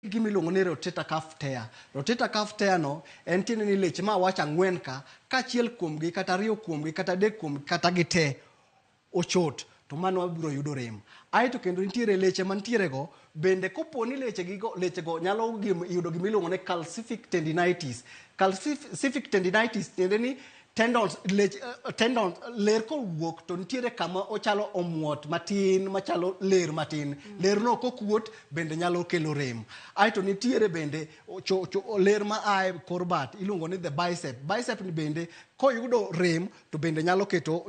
gimiluongo ni rotator cuff tear. Rotator cuff tear no en tiende ni leche ma wacha ang'wen ka achiel kuomgi kata ariyo kuomgi kata adek kuomgi kata gite ochot to mano wabiro yudo rem. Aeto kendo nitiere leche mantiere go bende koponi leche go nyalo yudo gimiluongo ni calcific tendinitis. Calcific tendinitis tiende ni tendons ler kowuok to nitiere kama ochalo omuot matin machalo ler matin. Ler no kokuot bende nyalo kelo rem. Aeto nitiere bende ler ma ae korbat iluongo ni the bicep. Bicep ni bende koyudo rem to bende nyalo keto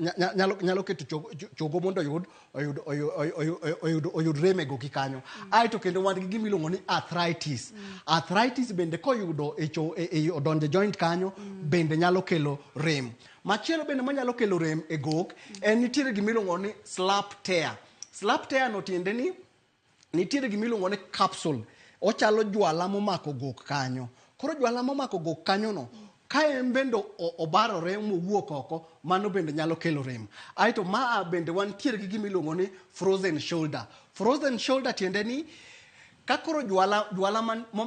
chogo mondo oyud rem e goki kanyo. Aeto kendo wan gi gimiluongo ni arthritis. Arthritis bende koyudo odonje joint kanyo bende nyalo kelo rem. Machielo bende manyalo kelo rem e gok en nitiere gimiluongo ni slap tear. Slap tear no tiende ni nitiere gimiluongo ni capsule. Ochalo jwala momako gok kanyo. Koro jwala momako gok kanyo no ka en bende obarore mowuok oko, mano bende nyalo kelo rem. Aeto bende wantiere gi gimiluongo ni frozen shoulder. Frozen shoulder tiende ni ka koro jwala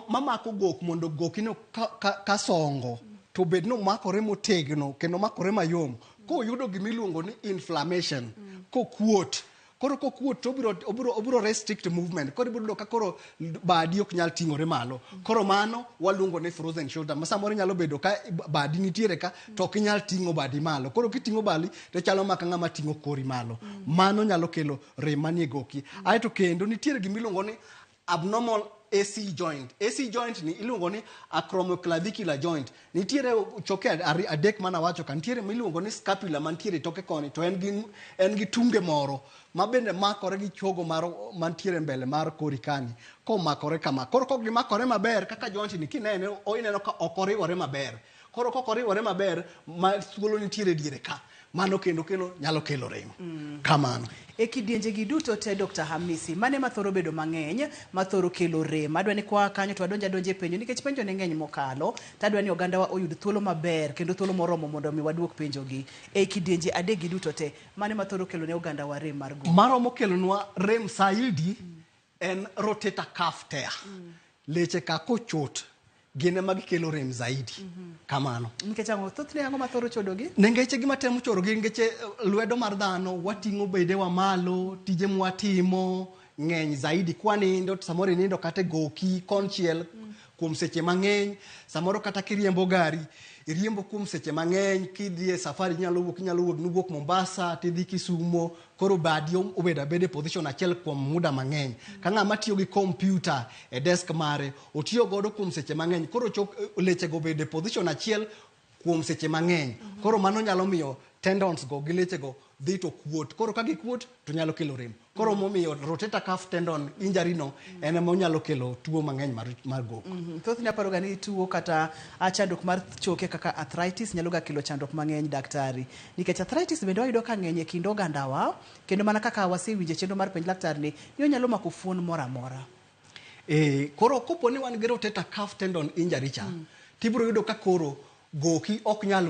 mamako gok mondo gokino ka songo to bed no makore motegno kendo makore mayom koyudo gimiluongo ni inflammation kokuot. Koro kokuot to obiro restrict movement. Koro ibiro ka koro badi ok nyal ting'ore malo. Koro mano waluongo ni frozen shoulder. Samoro nyalo bedo ka badi nitiere ka to ok nyal ting'o badi malo. Koro kiting'o bali to chalo maka ng'ama ting'o kori malo. Mano nyalo kelo rem manie goki. Aeto kendo nitiere gimiluongo ni abnormal AC joint. AC joint ni iluongo ni acromioclavicular joint. Nitiere choke adek mana wacho ka nitiere miluongo ni scapula mantiere toke koni to en gi tunge moro ma bende makore gi chogo mantiere mbele mar kori kani. Komakore kama. Koro gimakore maber kaka joint ni kinene ineno ka ok oriwore maber. Koro kok oriwore maber ma thuolo nitiere diere ka. Mano kendo nyalo kelo rem. Kamano. E kidienje gi duto te Dr. Hamisi, mane mathoro bedo mang'eny, mathoro kelo rem. Adwa ni kwa kanyo to adonje penjo nikech penjo ne ng'eny mokalo, to adwa ni oganda wa oyud thuolo maber kendo thuolo moromo mondo mi waduok penjo gi. E kidienje adek gi duto te, mane mathoro kelo ne oganda wa rem mar go. Maromo kelo nwa rem saidi en rotator cuff tear. Leche ka kochot gine magi kelo rem zaidi. Kamano. Nikech thothne ang'o mathoro chodogi? Nengeche gima temo chorogi ngeche lwedo mar dhano wating'o bedewa malo, tije mwatimo ng'eny zaidi kwanindo samoro nindo kata goki konchiel kuom seche mang'eny, samoro kata kiriembo gari iriembo kuom seche mang'eny, kidhi e safari nyalo wuok Mombasa tidhi Kisumo, koro badi obeda bede position achiel kuom muda mang'eny. Ka ng'ama tiyo gi computer e desk mare otiyo godo kuom seche mang'eny, koro leche go bede position achiel kuom seche mang'eny. Koro mano nyalo miyo tendons go gi leche go dhi to kuot. Koro ka gikuot to nyalo kelo rem. Koro momiyo rotator cuff tendon injury no en ema nyalo kelo tuo mang'eny mar gok. Thothne aparo ga ni tuo kata chandruok mar choke kaka arthritis nyalo ga kelo chandruok mang'eny daktari. Nikech arthritis bende wayudo ka ng'eny e kind ogandawa, kendo mana kaka wasewinje chenro mar penj laktar ni nyalo mako fuon moro amora. Koro kopo ni wan gi rotator cuff tendon injury cha, tibiro yudo ka koro goki ok nyal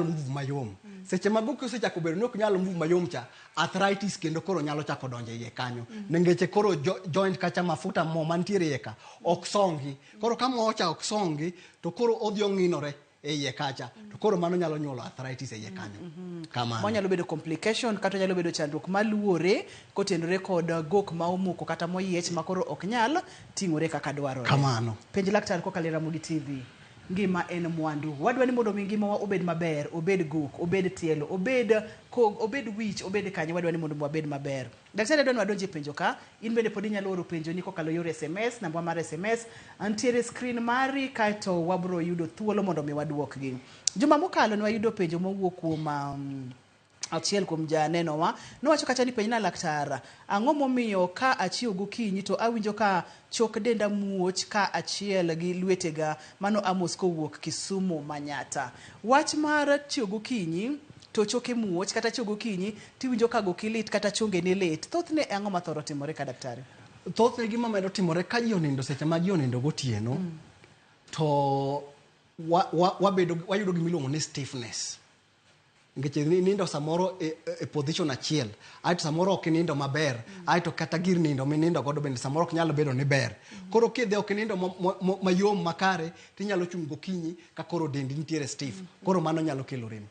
move mayom. Seche ma goki osechako bedo ni ok nyal move mayom cha, arthritis kendo koro nyalo chako donjo iye kanyo. Nengeche koro joint kacha mafuta mo mantiere iye ka ok songi. Koro ka mo cha ok songi to koro odhi ong'inore e iye kacha. To koro mano nyalo nyuolo arthritis e iye kanyo. Kamano. Manyalo bedo complication kata nyalo bedo chandruok maluore kotenore kod gok ma omuko kata moyiech ma koro ok nyal ting'ore kaka dwarore. Kamano. Penj laktar kokalo Ramogi TV. Ngima en mwandu. Wadwa ni mondo ngima wa obed maber, obed gok, obed tielo, obed wich, obed kanye, wadwa ni mondo wabed maber. Daktari adwa ni wadonje penjo ka, in bende pod inyalo oro penjo ni kokalo yor SMS, namba mar SMS antiere screen mari kaito wabro yudo thuolo mondo mi waduok gi. Juma mokalo ne wayudo penjo mowuok kuom achiel kuom janeno wa nowacho kacha ni penj na laktar, ang'o momiyo ka achiew gokinyi to awinjo ka chok denda muoch ka achiel gi lwetega, mano Amos kowuok Kisumu Manyata. Wach mar chiew gokinyi to choke muoch kata chiew gokinyi tiwinjo ka goki lit kata chonge ni lit, thothne ang'o mathoro timore ka daktari? Thothne gima medo timore ka ji onindo seche ma ji onindo gotieno to wayudo gimiluongo ni stiffness. Ngeche nindo samoro e position achiel. Aito samoro ok nindo maber. Aito kata gir nindo minindo godo bende samoro ok nyalo bedo ni ber. Koro kidhe ok nindo mayom makare tinyalo chung gokinyi ka koro dendi nitiere stiff. Koro mano nyalo kelo rem.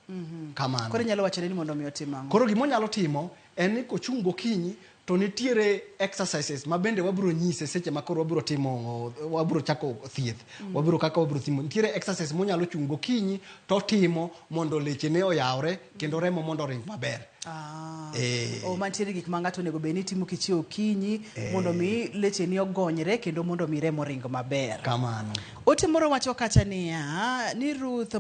Kamano. Koro nyalo wachore ni mondo mi otim ang'o? Koro gimo nyalo timo en ni kochung gokinyi to nitiere exercises ma bende wabro nyise seche ma koro wabro timo wabro chako thieth. Wabro kaka wabro timo nitiere exercises mo nyalo chung gokinyi to timo mondo leche ne oyawre kendo remo mondo ring maber. O mantiere gik ma ng'ato nego beni timo kichiewo kinyi mondo mi leche ni ogonyre kendo mondo mi remo ring maber. Kamano. Ote moro wacho kacha ni Ruth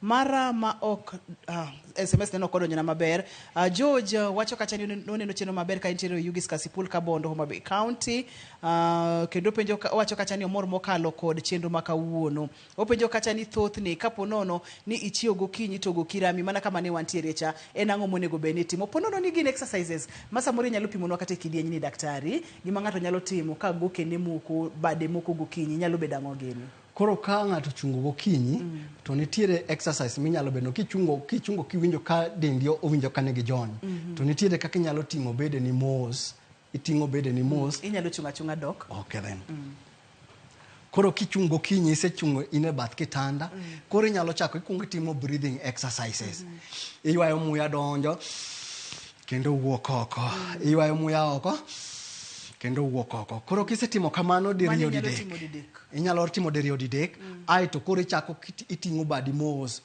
mara ma ok SMS neno kodo nyana maber. George wacho kacha ni noneno cheno maber ka intiere Yugis Kasipul ka Bondo Homa Bay County. Kendo penjo wacho kacha ni omor mokalo kod chenro makawuono. Openjo kacha ni thoth ni kapo nono ni ichio gokinyi to gokirami mana kama ne wantiere cha en ang'o monego beni timo. Ponono ni gin exercises masa moro nyalo pimono kata kidieny ni daktari gima ng'ato nyalo timo ka gokene moko bade moko gokinyi nyalo bedo ang'o gini. Koro ka ng'ato chungo gokinyi to nitiere exercise minyalo bedo kichungo kiwinjo ka dendi owinjo ka negi jony. To nitiere kaka inyalo ting'o bede ni mos. Iting'o bede ni mos. Inyalo chunga dok. Okay then. Koro kichungo gokinyi isechungo ine bath kitanda. Koro inyalo chako ikwongo timo breathing exercises. Iywayo muya donjo kendo wuok oko. Iywayo muya oko kendo wuok oko. Koro kisetimo kamano diriyo didek. Inyalo timo diriyo didek. Aito koro ichako iting'o badi mos.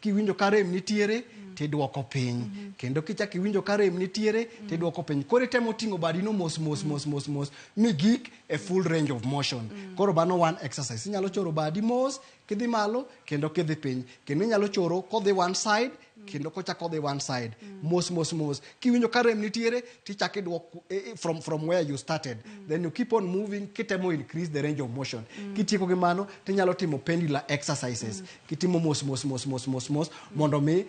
Kiwinjo ka rem nitiere tidwoko piny. Kendo kichako iwinjo ka rem nitiere tidwoko piny. Koro itemo ting'o badi no mos migik a full range of motion. Koro bano one exercise. Inyalo choro badi mos kidhi malo kendo kidhi piny. Kendo inyalo choro kodhi one side kendo kochako kodhi one side. Mos. Kiwinjo ka rem nitiere tichako idwoko from where you started. Then you keep on moving kitemo increase the range of motion. Kitieko gi mano tinyalo timo pendular exercises. Kitimo mos mondo mi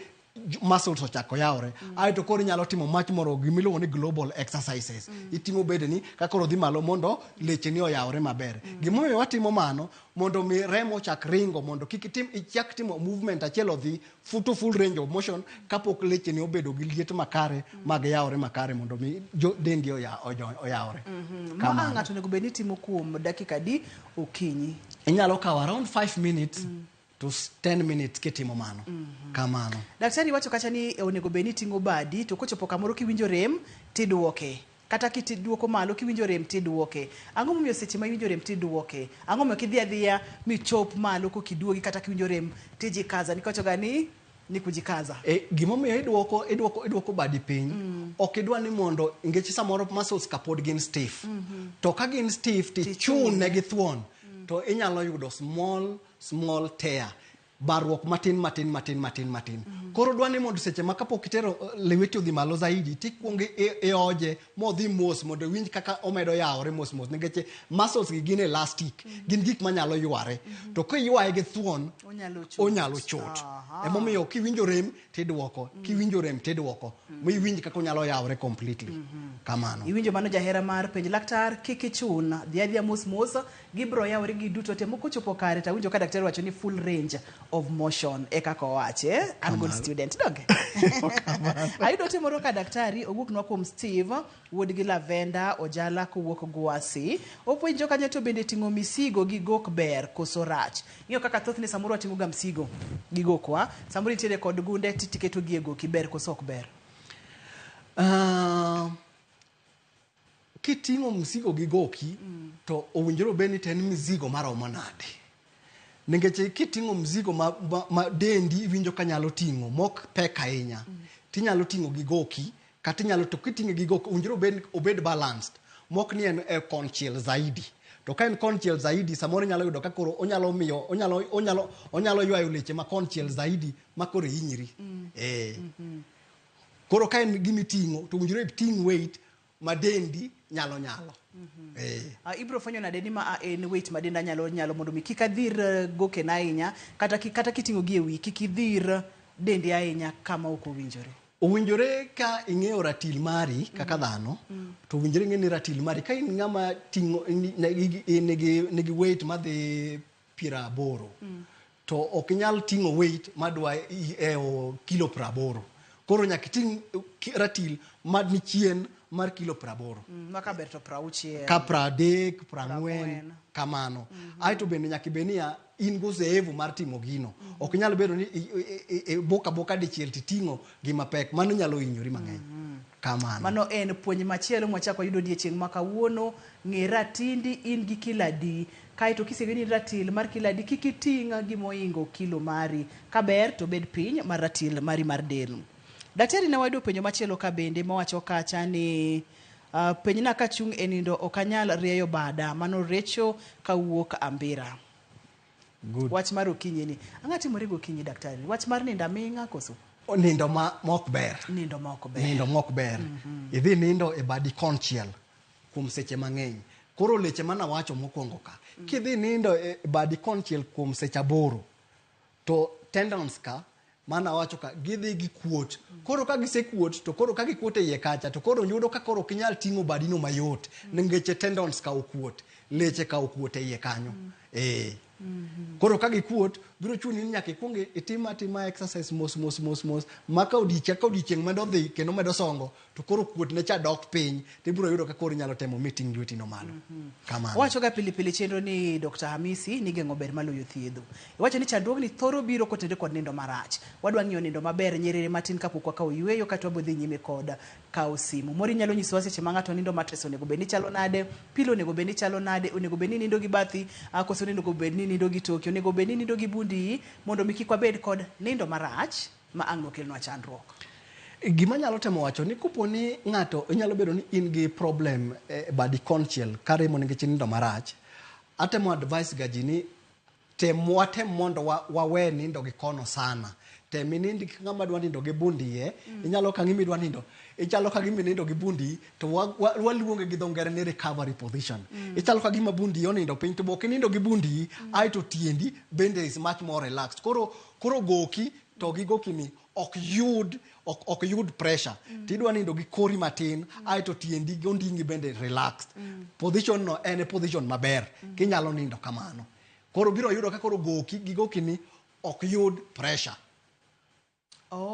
muscles ochako yawre. Aito koro inyalo timo mach moro gimiluongo ni global exercises. Itimo bede ni ka koro dhi malo mondo leche ni oyawre maber. Gimomiyo watimo mano mondo mi remo chak ringo mondo kik ichak timo movement achiel odhi full range of motion kapok leche ni obedo gi liet makare mag yawre makare mondo mi dendi oyawre. Ma ng'ato nego beni timo kuom dakika di okinyi. Inyalo kawo around 5 minutes to 10 minutes kitimo mano. Kamano. Daktari wacho kacha ni onego beni ting'o badi to kochopo kamoro kiwinjo rem tidwoke. Kata kitidwoko malo kiwinjo rem tidwoke. Ang'o momiyo seche ma iwinjo rem tidwoke? Ang'o momiyo kidhi adhiya michop malo kokidwogi kata kiwinjo rem tijikaza nikocho gani ni kujikaza? Gimomiyo idwoko badi piny. Ok idwa ni mondo ingech samoro muscles kapod gin stiff. To ka gin stiff tichun negi thuon. To inyalo yudo small tear. Barruok matin. Koro dwani mondo seche ma kapok itero leweti odhi malo zaidi tikwongo oje modhi mos mondo winj kaka omedo yawre mos nikech muscles gi gin elastic, gin gik manyalo yware. To kiywaye gi thuon onyalo chot. Emomiyo kiwinjo rem tidwoko, kiwinjo rem tidwoko. Miwinj kaka onyalo yawre completely. Kamano. Iwinjo mano jahera mar penj laktar kikichun dhiadhia mos gibro yawre gi duto te moko chopo kare ta winjo ka daktari wacho ni full range of motion eka wache. I'm good student doge. Ayudo temoro ka daktari owuok nwa kuom Steve wuod gi Lavenda Ojala kowuok Gwasi. Opuonjo kanya to bende ting'o misigo gi gok ber koso rach. Ng'iyo kaka thoth ni samoro ating'o ga msigo gi gokwa samoro nitiere kod gunde tiketo gi ego kiber koso ok ber. Kiting'o msigo gi goki to owinjore beni ten misigo maromo nade. Ningeche kiting'o mzigo ma dendi winjo kanyalo ting'o mok pek ahinya. Tinyalo ting'o gi goki kata inyalo to kiting'o gi goki owinjore obed balanced. Mok ni en konchiel zaidi. To ka en konchiel zaidi samoro nyalo yudo ka koro onyalo ywayo leche ma konchiel zaidi ma koro hinyiri. Koro ka en gimiting'o to owinjore ting' weight ma dendi nyalo. Ibro fanyo na deni ma en weight ma denda nyalo mondo mi kik adhir goke na ahinya kata kiting'o gi ewi kik idhir dendi ahinya kama ok owinjore. Owinjore ka ing'eyo ratil mari kaka dhano to owinjore ng'e ni ratil mari ka in ng'ama ting'o nigi weight madhi 80 to ok inyal ting'o weight madwa kilo 80. Koro nyaka iting' ratil mad ni chien mar kilo 80. Maka ber to 60. Ka 30, 40 kamano. Aito bende nyaka ibenia in goseevu mar timo gino. Ok inyal bedo ni boka dichiel titing'o gima pek, mano nyalo hinyori mang'eny. Kamano. Mano en puonj machielo mwachako yudo odiechieng' ma kawuono. Ng'e ratindi in gi kilo adi. Kaito kisegeni ratil mar kilo adi kik iting' gimoingo kilo mari. Kaber to bed piny mar ratil mari mar del. Daktari ne wayudo penjo machielo ka bende mowacho kacha ni penyna ka chung' e nindo ok anyal rieyo bada, mano recho kawuok Ambira. Good. Wach mar okinyi ni. Ang'a timore gokinyi daktari? Wach mar nindo aming'a koso? Nindo mok ber. Nindo mok ber. Nindo mok ber. Idhi nindo e badi konchiel kuom seche mang'eny. Koro leche mana wacho mokwongo ka. Kidhi nindo e badi konchiel kuom seche 8, to tendons ka mana wacho ka gidhi gi kuot. Koro ka gisekuot to koro ka gikuot e iye kacha to koro yudo ka koro ok inyal ting'o badino mayot nikech tendons ka okuot, leche ka okuot e iye kanyo. Koro ka gikuot biro chuni ni nyaka ikwong itima exercise mos maka odiechieng' medo dhi kendo medo songo to koro kuot ne cha dok piny tibiro yudo ka koro inyalo temo meeting lweti no malo. Kamano. Wacho ga pili chenro ni Dr. Hamisi ni geng'o ber maloyo thiedho. Wacho ni chandruogni thoro biro kotende kod nindo marach. Wadwa ng'iyo nindo maber nyerere matin kapok wakawo yweyo kata wabodhi nyime kod kawo simu. Mori nyalo nyisowa seche ma ng'ato nindo matres onego bed ni chalo nade, pilo onego bed ni chalo nade, onego bed ni nindo gi bathi, koso onego bed ni nindo gi toki, onego bed ni nindo gi bundi mondo mi kik wabed kod nindo marach ma ang' nokelnwa chandruok. Gima nyalo temo wacho ni kopo ni ng'ato nyalo bedo ni in gi problem badi konchiel kare mo nikech nindo marach, atemo advice gaji ni tem mondo wawe nindo gi kono sana. Tem nindi ng'ama dwa nindo gi bundi inyalo ka ng'imi dwa nindo ichalo ka gima nindo gi bundi to waluonge gi dho ngere ni recovery position. Ichalo ka gima bundi onindo piny to bok nindo gi bundi aito tiendi bende is much more relaxed. Koro goki to gi goki ni ok yud pressure. Tidwa nindo gi kori matin aito tiendi gondingi bende relaxed. Position no en position maber kinyalo nindo kamano. Koro biro yudo ka koro goki ni ok yud pressure.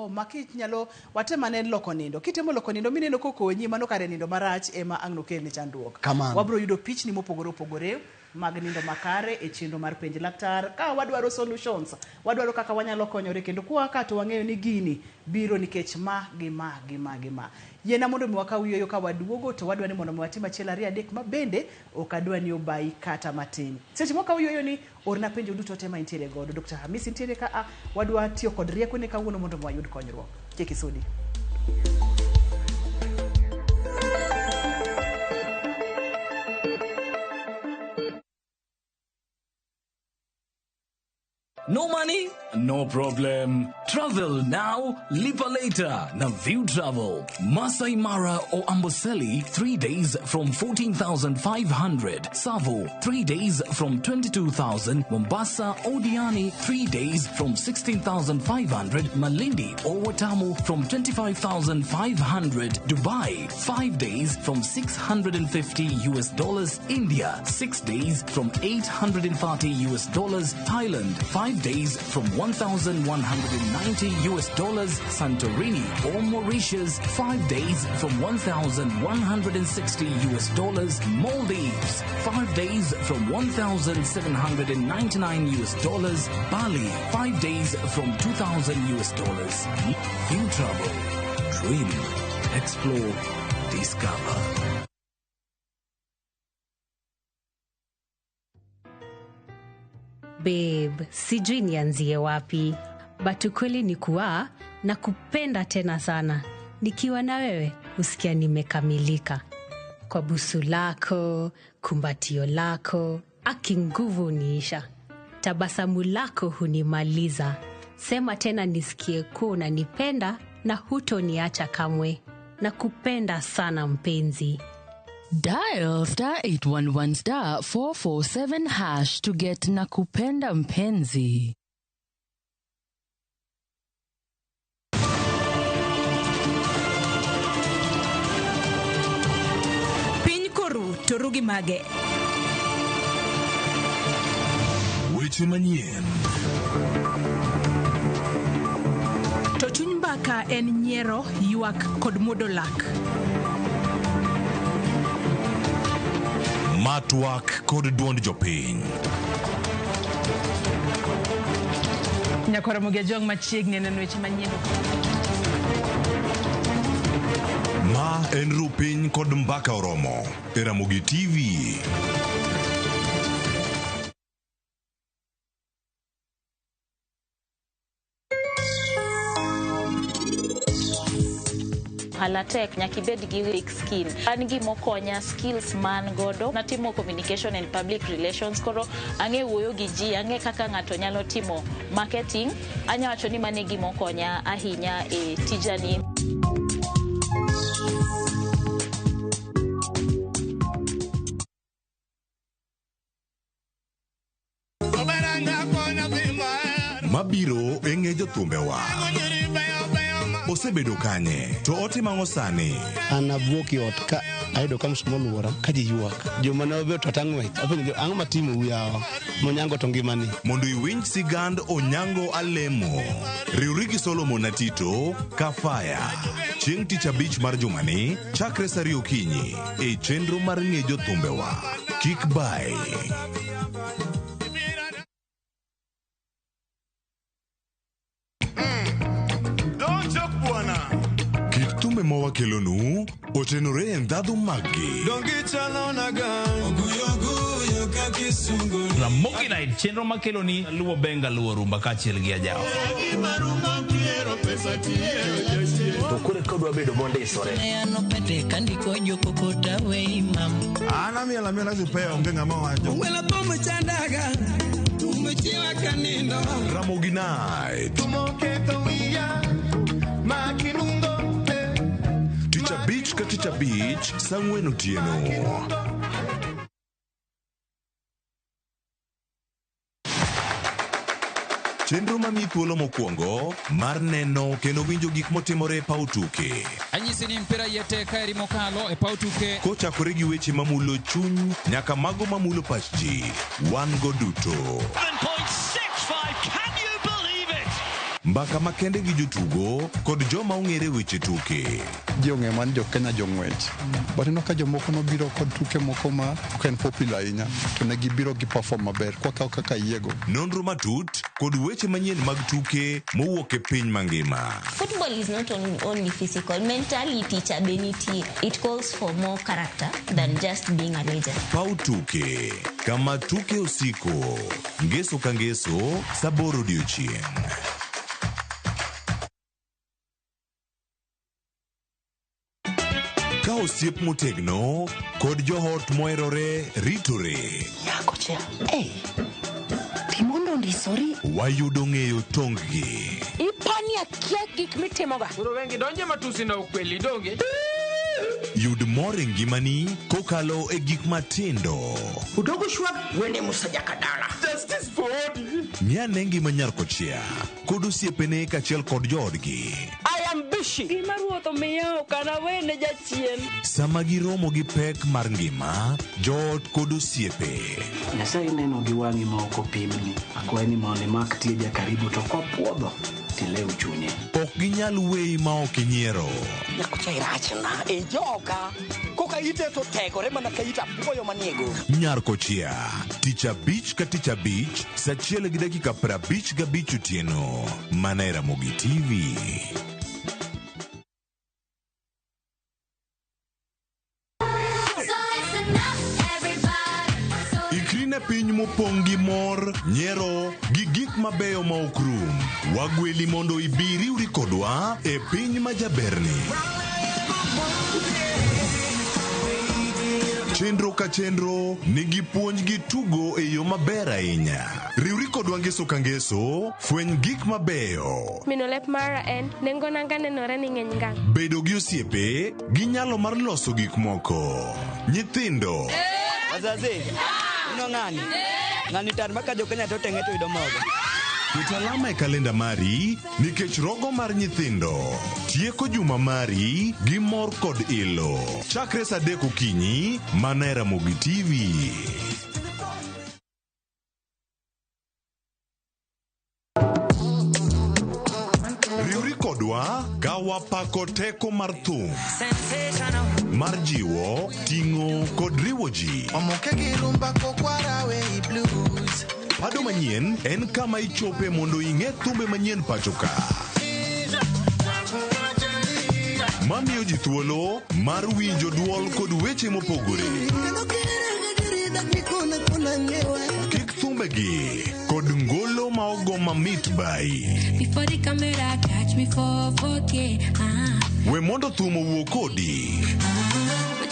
Maki nyalo watema ne loko nindo. Kitemo loko nindo mineno kokonyi mano kare nindo marach ema ang' nokelni chandruok. Wabro yudo pichni mopogore mag nindo makare e chenro mar penj laktar. Ka wadwaro solutions, wadwaro kaka wanyalo konyore kendo kwa ka to wang'eyo ni gini biro nikech gima. Yena mondo mwaka wiyo ka waduogo to wadwa ni mondo mwatima chiel 2 3 ma bende okadwa ni obai kata matin. Seche mwaka wiyo ni orna penjo duto tema intiere godo. Dr. Hamisi intiere ka wadwa tiyo kod rieko ne kawuono mondo mwayud konyruok. Cheki sudi. No money? No problem. Travel now, lipa later. Na View Travel. Masai Mara or Amboseli, 3 days from 14,500. Savo, 3 days from 22,000. Mombasa, Odiani, 3 days from 16,500. Malindi or Watamu from 25,500. Dubai, 5 days from $650. India, 6 days from $830. Thailand, 5 days from $1,190. Santorini or Mauritius, 5 days from $1,160. Maldives, 5 days from $1,799. Bali, 5 days from $2,000. You travel, dream, explore, discover. Babe, sijui nianzie wapi. But ukweli ni kuwa na kupenda tena sana. Nikiwa na wewe, usikia nimekamilika. Kwa busu lako, kumbatio lako, aki nguvu niisha. Tabasamu lako hunimaliza. Sema tena nisikie kuwa unanipenda na hutoniacha kamwe. Na kupenda sana mpenzi. Dial *811 *447# to get Nakupenda Mpenzi. Piny koru to rugi mage. Which weche manyien. To chuny mbaka en nyiero, ywak kod muodo lak. Matwak kod duond jopiny. Nyakora Ramogi jong machiegni neno weche manyien. Ma en rupiny kod mbaka oromo e Ramogi TV. Halatek nyaki bed gi weak skill. An gi mokonya skills man godo. Natimo communication and public relations koro ange wuoyo gi ji, ange kaka ngato nyalo timo marketing. Anya wacho ni mane gi mokonya ahinya e tijani. Mabiro enge jothumbewa. Osebedo kanye to otimango sani. Anabuoki ot ka ayudo kam small wora ka ji yuak. Joma ne obe to tangwe. Apenjo ang'o matimo uyawa. Monyango to ngimani. Mondo iwinj sigand Onyango Alemo. Riurigi Solomon Atito Kafaya. Chieng' tich abich mar jumani chakre sari okinyi e chenro mar ng'e jothumbewa. Kik bai. Thumbe mowa kelonu otenore e ndhadhu maggi. Ramogi Night chenro makeloni luwo benga luwo rumba kachiel gi ajao. To kure kodwa bedo monde isore. Ano pete kandiko jokokota we imam. Ana miela zipea onge ng'ama wacho. Wela pomo chandaga. Tumechiwa kanindo. Ramogi Night. Tumoketo wiya. Makinungo. Ticha Beach ka Ticha Beach sang'wen otieno. Chenro mami thuolo mokwongo mar neno kendo winjo gik motimore e paw tuke. Anyisi ni mpira yeteka eri mokalo e paw tuke. Kochakore gi weche mamulo chuny nyaka mago mamulo pach ji. Wan go duto. 7.65, can you believe it? Mbaka makende gi jotugo kod joma ong'ere weche tuke. Ji ong'e man jo Kenya jong'wech. But ino ka jomoko nobiro kod tuke moko ma ok en popular ahinya to ne gibiro gi perform maber kwakaw kaka yiego. Nonro matut kod weche manyien mag tuke mowuok e piny mangima. Football is not only physical, mentally teacher beniti. It calls for more character than just being a legend. Pau tuke, kama tuke usiko, ngeso ka ngeso, saboro odiochieng'. Ka osiep motegno kod johot moherore ritore. Yako chia. Hey. Timondo ndisori. Wayudo ng'eyo tonggi. Ipani akia gik mitimoga. Uro wengi donje matusi na ukweli donge. Yud mor e ngimani kokalo e gik matindo. Udogo shwab wene musajaka dala. Justice for all. Miane ngima nyar kochia kod osiepene kachiel kod joodgi. I am bishi. Gima ruotho miyo kana wene jachien. Sama giromo gi pek mar ngima, joot kod osiepe. Nyasaye neno gi wang'i ma ok opimni. Akwaye ni mondo imak tieja karibu to kopuodho tilew chunye. Ok ginyal weyi ma ok inyiero. Nyakucha irachna e joka. Koka ite to tegore mana ka ita puoyo maniego. Nyar kochia, Ticha Beach ka Ticha Beach, saa 1:55 otieno. Mana e Ramogi TV. Ikrine piny mopong' gi mor, nyiero, gi gik mabeyo ma ok rum. Wagweli mondo ibiri uri kodwa e piny majaberni. Chenro ka chenro nigi puonj gi tugo e yo maber ahinya. Riwri kodwa ngeso ka ngeso, fweny gik mabeyo. Mino lep mara en, nengo nanga nenore ni ng'eny ngang. Bedo gi osiepe, gi nyalo mar loso gik moko. Nyithindo. Wazazi, ino ng'ani? Ng'ani tar maka jo Kenya to teng'e to yudo mogo. Ket alama e kalenda mari nikech rogo mar nyithindo. Tieko juma mari gi mor kod ilo. Chakre saa 3 okinyi, mana e Ramogi TV. kodwa ka wapako teko mar thum, mar jiwo, ting'o kod riwo ji. Pado manyien en kama ichope mondo ing'e thumbe manyien pacho ka. Mamiyo ji thuolo mar winjo duol kod weche mopogore. Kik thumbegi kod ngolo ma ogo mamit bai. We mondo thum owuo kodi.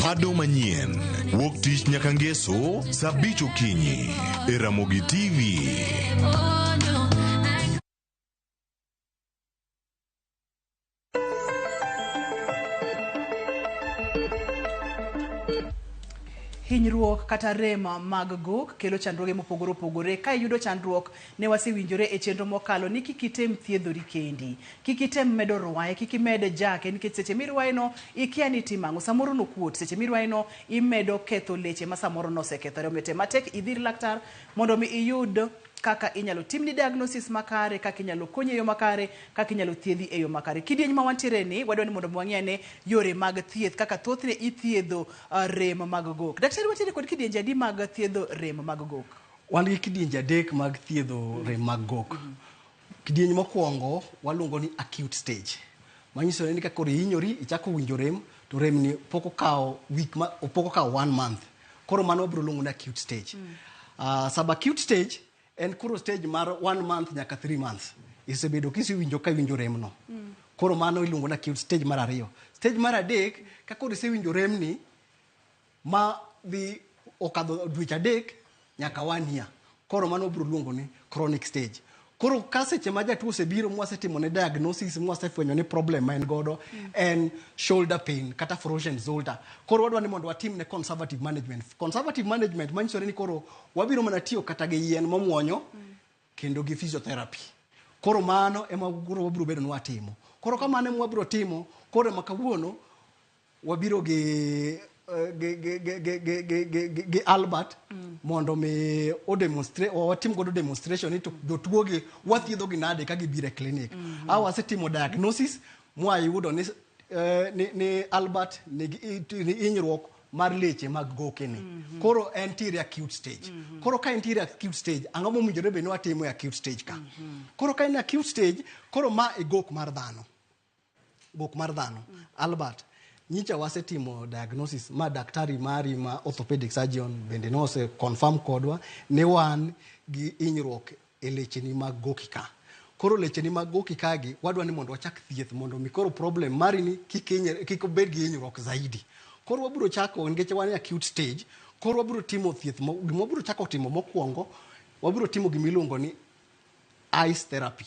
Pado manyien wuok tich nyaka ngeso saa 5 okinyi e Ramogi TV. Hinyruok kata rema mag gok kelo chandruoge mopogore opogore. Ka yudo chandruok ne wasewinjore e chenro mokalo ni kikitem thiedhori kendi, kikitem medo rwaye, kikimede jake nikech seche mirwaye no ikia ni timango samoro no kuot, seche mirwaye no imedo ketho leche ma samoro no sekethore. Omete matek idhir laktar mondo mi iyud kaka inyalo timni diagnosis makare, kaka inyalo konyi e yo makare, kaka inyalo thiedhi e yo makare. Kidieny ma wantiere ni wadwani mondo mwang'e yore mag thieth kaka thothne ithiedho rem mag gok. Daktari wantiere kod kidienje adi mag thiedho rem mag gok? Wan gi kidienje adek mag thiedho rem mag gok. Kidieny mokwongo waluongo ni acute stage. Manyiso ni ka koro ihinyori ichako winjo rem to rem ni pok okawo pok okawo 1 month. Koro mano wabiro luongo ni acute stage. Subacute stage en kuro stage mar 1 month nyaka 3 months. Isebedo kisiwinjo ka winjo rem no. Koro mano iluongo na acute stage mar 2. Stage mar 3 ka koro isewinjo rem ni ma dhi okadho dweche 3 nyaka 1 year. Koro mano biro luongo ni chronic stage. Koro ka seche ma jatuo osebiro mwasetimo ne diagnosis mwasefwenyo ni problem ma en godo en shoulder pain kata frozen shoulder. Koro wadwani mondo watim ne conservative management. Conservative management manyiso ni koro wabiro mana tiyo kata gi yien momwonyo kendo gi physiotherapy. Koro mano ema wabiro bedo ni watimo. Koro kamano ema wabiro timo, koro ma kawuono wabiro gi Albert mondo mi o demonstrate o tim godo demonstration ni to jotuo gi wathiedho gi nade ka gibire clinic. Wasetimo diagnosis mwayudo ni Albert ni hinyruok mar leche mag goke ni. Koro entiere acute stage. Koro ka entiere acute stage ang'o mowinjore be ni watimo e acute stage ka. Koro ka en acute stage koro ma e gok mar dhano. Gok mar dhano. Albert nyicha wasetimo diagnosis ma daktari mari ma orthopedic surgeon bende no se confirm kodwa ne wan gi hinyruok e lecheni mag goki ka. Koro lecheni mag goki ka gi wadwa ni mondo wachak thieth mondo mi koro problem mari ni kik obed gi hinyruok zaidi. Koro wabiro chako nikech wan e acute stage. Koro wabiro timo thieth wabiro chako timo mokwongo wabiro timo gimiluongo ni ice therapy.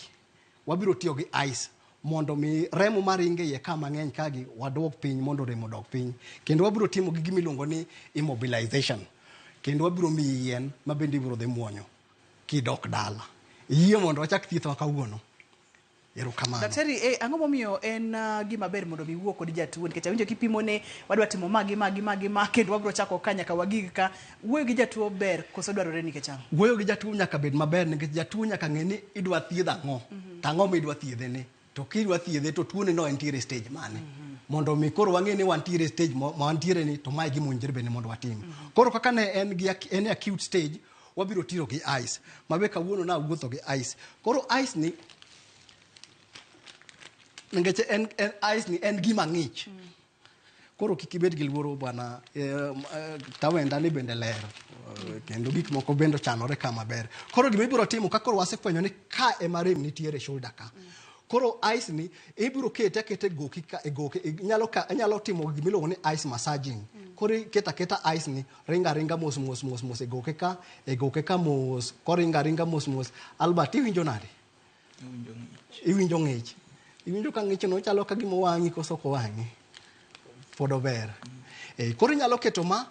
Wabiro tiyo gi ice mondo mi remo maringe ye kama ng'eny kagi wadwok piny mondo remo dok piny. Kendo wabiro timo gi gimiluongo ni immobilization. Kendo wabiro mi yien ma bende ibiro dhi muonyo kidok dala. Yie mondo wachak thieth ma kawuono. Erokamano. Daktari, ang'o momiyo en gima ber mondo mi wuo kod jatuo nikech awinjo kipimo ne wadwa timo magi kendo wabiro chako ka nyaka wagik ka wuoyo gi jatuo ber koso dwarore nikech ang'o? Wuoyo gi jatuo nyaka bed maber nikech jatuo nyaka ng'e ni idwa thiedh ang'o. Tang'o ma idwa thiedhe ni. To kidwa thiedhe to tuone no entiere stage mane. Mondo mi koro wang'e ni wantiere stage ma wantiere ni to mae gimonjere bende mondo watim. Koro kaka ne en acute stage wabiro tiro gi ice. Mabe kawuono na wuotho gi ice. Koro ice ni nikech en ice ni en gima ng'ich. Koro kik ibed gi luoro bwana tawenda ni bende ler. Kendo gik moko bende chanore kama ber. Koro gima ibiro timo ka koro wasefwenyo ni ka ema rem nitiere shoulder ka. Koro ice ni ibiro kete goki ka e goke inyalo timo gimiluongo ni ice massaging. Koro keta ice ni ringa mos e goke ka mos koringa mos. Albert iwinjo nade? Iwinjo ng'ich. Iwinjo ka ng'ich no chalo ka gima wang'i koso ko wang'i. Podo ber. Koro inyalo keto ma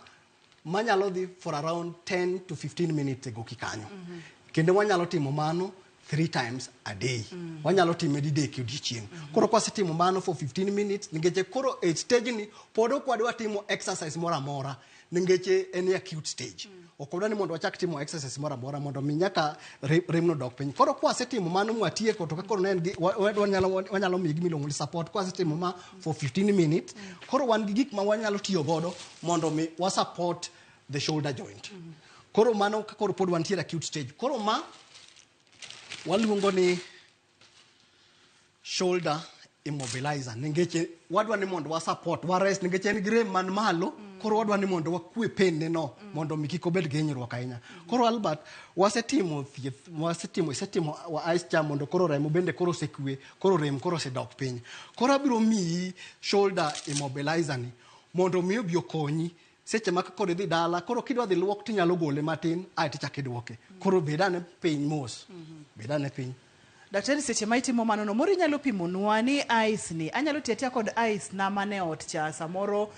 nyalo dhi for around 10 to 15 minutes e goki kanyo. Kendo wanyalo timo mano 3 times a day. Wanyalo time didek odiochieng'. Koro kwasetimo mano for 15 minutes nikech koro e stage ni pod ok wadwa timo exercise moro amora ningeche en acute stage. Okodwa ni mondo wachak timo exercise mora mora mondo mi nyaka rem no dok piny. Koro kwa setimo mano mwatieko to koro ne wanyalo mi gimi longo support kwa setimo ma for 15 minutes. Koro wan gi gik ma wanyalo tiyo godo mondo mi wa support the shoulder joint. Koro mano koro pod wantiere acute stage. Koro ma waluongo ni shoulder immobilizer. Ningeche wadwa ni mondo wa support wa rest ningeche en grem man malo. Koro wadwa ni mondo wakwe pain ne no mondo mi kik obed gi hinyruok ahinya. Koro Albert wasetimo wa ice jam mondo koro remo bende koro sekwe, koro rem koro sedok piny. Koro abiro miyi shoulder immobilizer ni mondo mi obi okonyi seche ma koro idhi dala, koro kidwa dhi luok tinyalo gole matin ae tichak idwoke. Koro bedane piny mos. Bedane piny. Daktari, seche ma itimo mano no, moro inyalo pimo nwa ni ice ni anyalo tiatia kod ice na mane ot cha samoro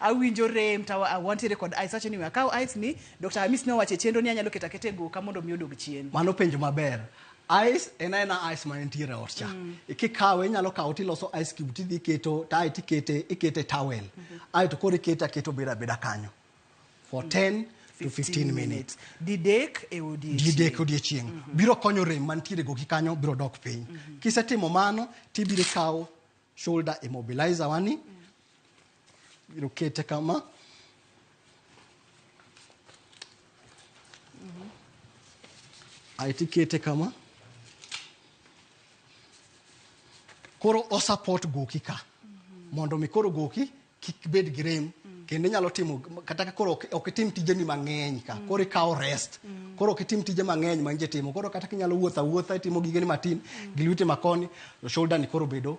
awinjo rem ta wantiere kod ice acho ni akaw ice ni Dr. Amis ne owacho chenro ni anyalo keta kete go ka mondo mi odog chien. Mano penjo maber. Ice ena ice ma entiere ot cha. Kikawe inyalo kawo tiloso ice cube tidhi keto tai ikete towel. Ae to koro keto beda kanyo for 10 to 15 minutes. Didek e odiechieng. Biro konyo rem mantiere go kikanyo biro dok piny. Kisetimo mano tibiro kawo shoulder immobilizer wani. Biro kete kama. Aeti kete kama. Koro o support goki ka. Mondo mi koro goki kik bed gi rem. Kendo nyalo timo kata koro ok tim tije ni mang'eny ka. Koro ikawo rest. Koro ok tim tije mang'eny ma nje timo. Koro kata kinyalo wuotha timo gige ni matin gi lwete makoni, shoulder ni koro bedo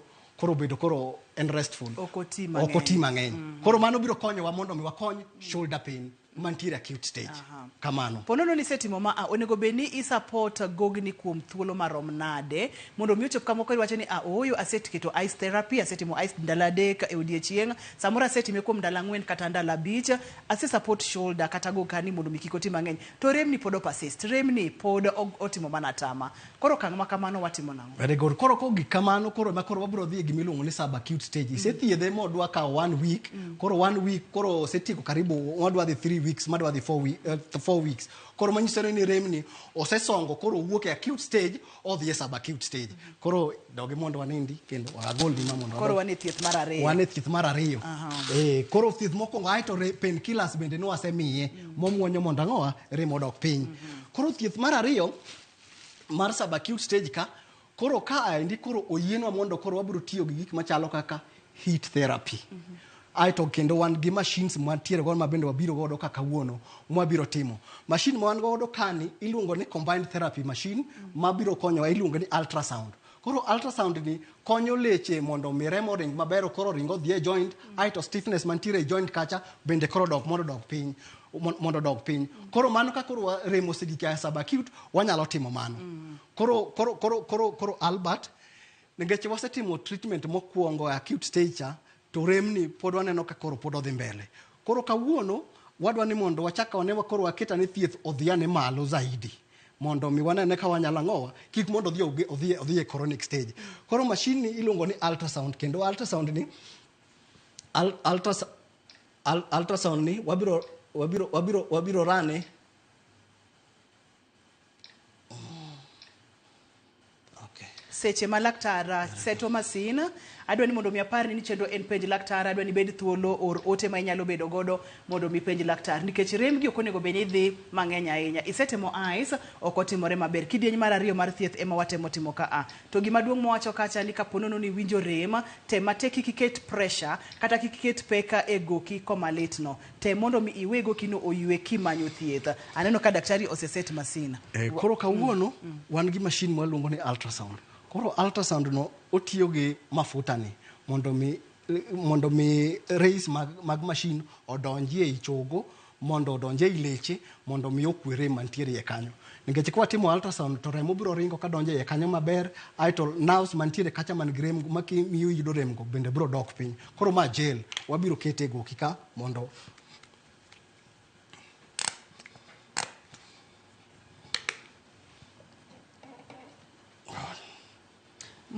en restful. Okoti mang'eny. Koro mano biro konyowa mondo mi wakony shoulder pain mantiere acute stage. Kamano. Ponono ni setimo ma onego beni I support gogni kuom thuolo marom nade mondo mi ochop kama iwacho ni oyo asetiketo ice therapy, asetimo ice ndala 3 e odiechieng', samoro asetime kuom ndala 4 kata ndala 5, ase support shoulder kata go kani mondo mi kikoti mang'eny. To rem ni pod persist, rem ni pod otimo mana tama. Koro kang' ma kamano watimo nang'o? Very good. Koro gi kamano koro wabiro dhi gimi luongo ni subacute stage. Isethiedhe modwa ka 1 week. Koro 1 week koro osetieko karibu wadwa dhi 3 weeks madwa dhi 4 weeks. Koro manyiso ni rem ni osesongo koro wuok e acute stage odhi e subacute stage. Koro dogi mondo wanindi kendo agol ni mondo. Koro wan e thieth mar 2. Wan e thieth mar 2. Koro thieth mokwongo aito pain killers bende no wasemiye momuonyo mondo ang'owa rem odok piny. Koro thieth mar 2 mar subacute stage ka koro ka aendi koro oyienwa mondo koro wabiro tiyo gi gik machalo kaka heat therapy. Aito kendo wan gi machines mantiere godo mabende wabiro godo kaka wuono mwabiro timo. Machine ma wan godo kani iluongo ni combined therapy machine mabiro konyowa iluongo ni ultrasound. Koro ultrasound ni konyo leche mondo mi remo ring maber koro ringo dhi e joint. Aito stiffness mantiere e joint kacha bende koro dok mondo dog piny. Koro mano ka koro remo sigik e subacute wanyalo timo mano. Koro Albert ningeche wasetimo treatment mokwongo e acute stage cha to rem ni pod waneno ka koro pod odhi mbele. Koro kawuono wadwa ni mondo wachaka wanewa koro waketa ni thieth odhiane malo zaidi. Mondo mi wanene ka wanyalo ng'owa kik mondo odhi e chronic stage. Koro machine ni iluongo ni ultrasound kendo ultrasound ni ultrasound ni wabiro rane seche ma laktar seto masin. Adwa ni mondo mi aparni ni chenro en penj laktar, adwa ni bed thuolo or ote ma inyalo bedo godo mondo mi penj laktar nikech rem gi ok onego bed ni dhi mang'eny ahinya. Isetimo ice ok otimore maber. Kidieny mar 2 mar thieth ema watemo timo ka to gima duong' mowacho kacha ni kaponono ni winjo rem tema tek kiket pressure kata kiket peka e goki koma lit no te mondo mi iwe goki no oywe kimanyo thieth. Aneno ka daktari oseset masin. Koro kawuono wan gi machine mwaluongo ni ultrasound. Koro ultrasound no otiyo gi mafuta ni mondo mi rays mag machine odonjie e chogo mondo odonjie e leche mondo mi okwe rem mantiere e kanyo. Nikech kwa timo ultrasound to remo biro ringo ka donje e kanyo maber aito nerves mantiere kacha man gi rem miyo yudo rem go bende biro dok piny. Koro ma gel wabiro kete go kika mondo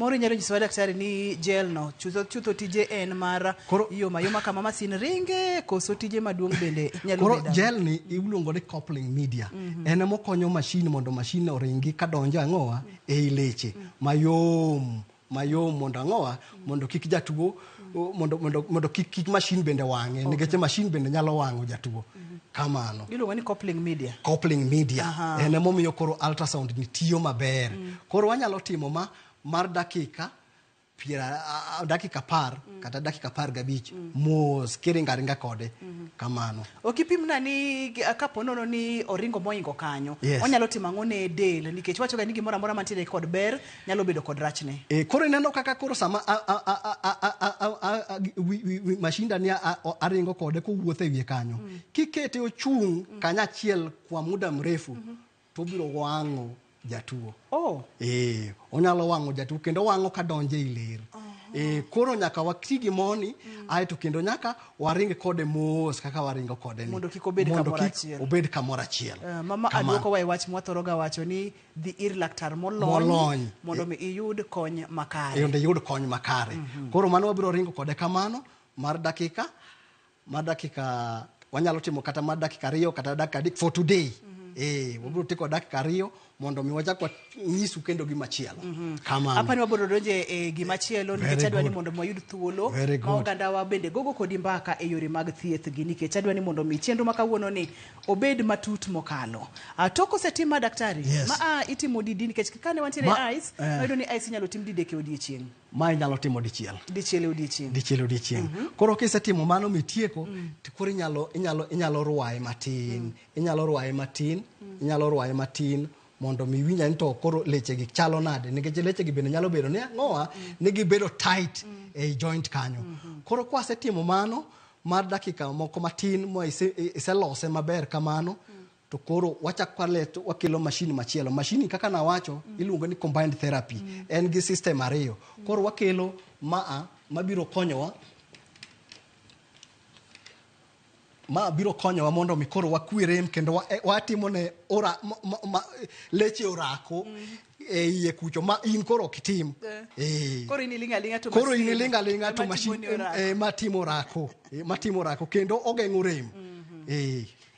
Moro nyalo nyiso daktari ni gel no chutho tije en mar yoma kama masin ringe koso tije maduong' bende nyalo bedo. Koro gel ni iluongo ni coupling media. En emo konyo machine mondo machine oringi kadonjo ang'owa e leche mayom mondo ang'owa mondo kik jatuo mondo kik machine bende wang'e nikech machine bende nyalo wang'o jatuo. Kamano. Iluongo ni coupling media. Coupling media. En emo miyo koro ultrasound ni tiyo maber. Koro wanyalo timo mar dakika 10 kata dakika 15 mos kiringa kode kamano. Okipimna ni kapo nono ni oringo moingo kanyo onyalo timo ang'o ne del nikech wacho ga ni gimoro amora mantiere kod ber nyalo bedo kod rachne. Koro ineno kaka koro sama mashinda ni aringo kode kowuotho e wiye kanyo kikete ochung' kanyachiel kwa muda mrefu to biro wang'o jatuo. Onyalo wang'o jatuo kendo wang'o kadonje i ler. Koro nyaka watigi moni aeto kendo nyaka waringe kode mos kaka waringo kode ni mondo kik obed kamoro achiel. Mama aduoko wa wach mwathoroga wacho ni dhi ir laktar molony mondo mi iyud kony makare. Yud kony makare. Koro mano wabiro ringo kode kamano mar dakika wanyalo timo kata mar dakika 2 kata dakika 3 for today. Wabiro tiko dakika 2 mondo mi wachak nyisu kendo gimachielo. Kamano. Apa ni wabiro donje e gimachielo nikech adwa ni mondo mwayud thuolo ma oganda wa bende gogo kodi mbaka e yore mag thieth gi nikech adwa ni mondo mi chenro makawuono ni obed matut mokalo. Toko setima daktari ma itimo didi nikech kane wantiere ice wayudo ni ice nyalo tim didi ke odiechieng'. Ma nyalo timo dichiel odiechieng'. Koro kisetimo mano mitieko to koro inyalo ruaye matin mondo mi winja ni to koro leche gi chalo nade nikech leche gi bende nyalo bedo ni ang'owa ni gibedo tight e joint kanyo. Koro kwasetimo mano mar dakika moko matin mo iselose maber kamano to koro wakelo machine machielo. Machine kaka nawacho iluongo ni combined therapy. En gi system 2. Koro wakelo mabiro konyowa mondo mi koro wakwirem kendo watimo ne leche orako e iye kucho ma in koro kitim. Koro inilinga linga to machine matimo orako kendo ogeng'o rem.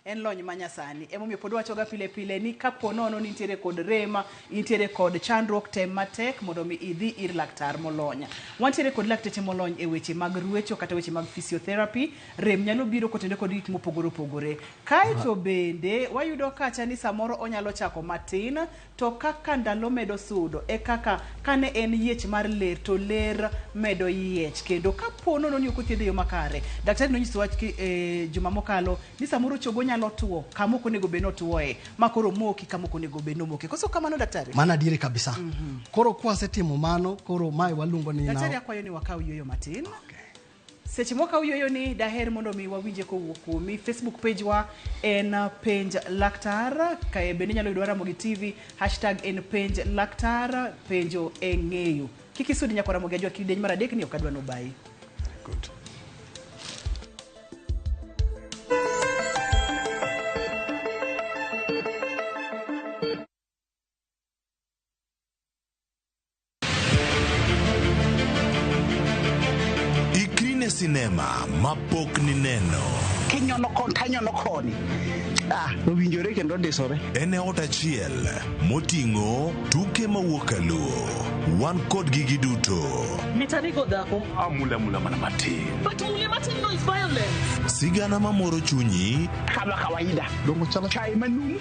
En lony manyasani emomiyo pod wachoga pile ni kapo nono nitiere kod rema nitiere kod chandruok tem matek mondo mi idhi ir laktar molonya. Wantiere kod lakteche molony e weche mag ruecho kata weche mag physiotherapy. Rem nyalo biro kotende kod gik mopogore kaeto bende wayudo kacha ni samoro onyalo chako matin to kaka ndalo medo sudo e kaka kane en yiech mar ler to ler medo yiech kendo kapo nono ni okothiedhe yo makare. Daktari nonyiso wach juma mokalo ni samoro chogo nyalo tuo kamoko nego beno tuoe makoro moki kamoko nego beno moki. Koso kamano daktari? Mana dire kabisa. Koro kwasetimo mano koro mai waluongo ni daktari akwayo ni wakaw yoyo matin. Seche mokaw yoyo ni daher mondo mi wawinje kowuok kuomi. Facebook page wa en Penj Laktar kae bende nyalo yudo Ramogi TV #en Penj Laktar penjo e ng'eyo. Kikisudi nyako Ramogi ajua kideny mar adek ni okadwa no bai. Good. Sinema mapok ni neno Kenyono koni owinjore kendo disore. En ot achiel moting'o tuke mawuok Luo. Wan kod gigi duto. Mitarigo dhako amula mana matin. But mule matin no is violence. Sigana mamoro chunyi kama kawaida. Dongo chala chai manum.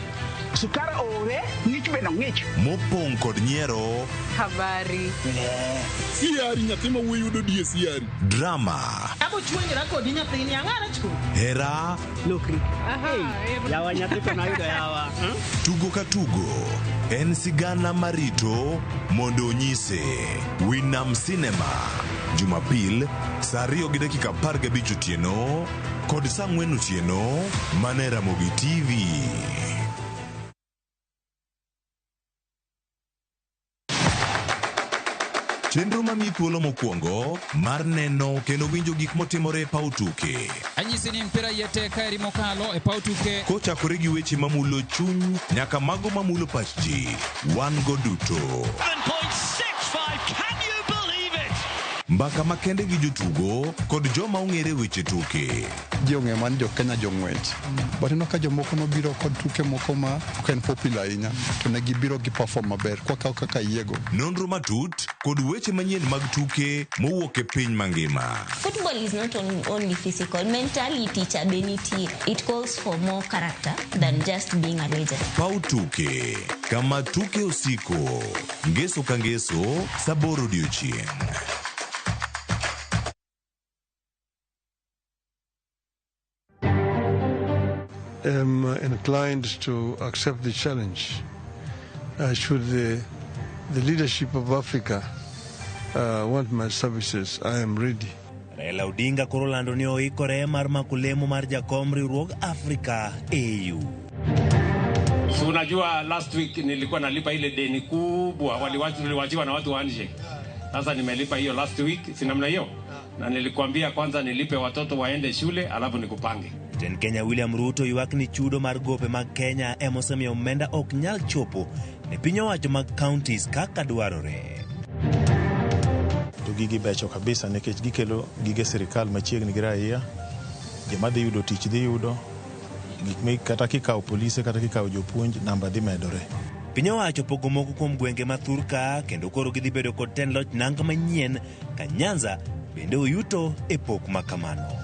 Sukara ore ng'ich beno ng'ich. Mopong' kod nyiero. Habari. Siari nyathi ma wuoyi yudo die siari. Drama. Abo chuonyra kodi nyathini ang'ara chu. Hera. Lokri. Yawa nyathi to nayudo yawa. Tugo ka tugo. En sigana marito mondo onyise. Winam Cinema. Jumapil saa 2:15 otieno kod saa 4 otieno mana Ramogi TV. Chenro mami thuolo mokwongo mar neno kendo winjo gik motimore e paw tuke. Anyisi ni mpira yeteka eri mokalo e paw tuke. Kochakore gi weche mamulo chuny nyaka mago mamulo pach ji. Wan go duto. 7.65, can you mbaka makende gi jotugo kod joma ong'ere weche tuke. Ji ong'e man jo Kenya jong'wech. But ino ka jomoko nobiro kod tuke moko ma ok en popular ahinya to ne gibiro gi perform maber kaka yiego. Nonro matut kod weche manyien mag tuke mowuok e piny mangima. Football is not only physical, mentally teacher beniti. It calls for more character than just being a legend. Pau tuke, kama tuke osiko, ngeso ka ngeso, saboro odiochieng'. Am inclined to accept the challenge. Should the leadership of Africa want my services, I am ready. Raila Odinga koro lando ni oikore mar mako lemo mar jakom riwruog Africa AU. So unajua last week nilikuwa nalipa ile deni kubwa waliwachiwa na watu wa handshake. Sasa nimelipa hiyo last week, si namna hiyo. Na nilikwambia kwanza nilipe watoto waende shule alafu nikupange. Ten Kenya William Ruto yuak ni chudo mar gope mag Kenya emosemi omenda ok nyal chopo ne piny owacho mag counties kaka dwarore. To gigi becho kabisa nikech gikelo gige sirikal machiegni gi raia. Joma dhi yudo tich dhi yudo. Gik kata kikawo polise kata kikawo jopuonj namba dhi medore. Piny owacho pogo moko kuom gwenge ma Thurka kendo koro gidhi bedo kod ten loch nanga manyien ka Nyanza bende oyuto e pok makamano.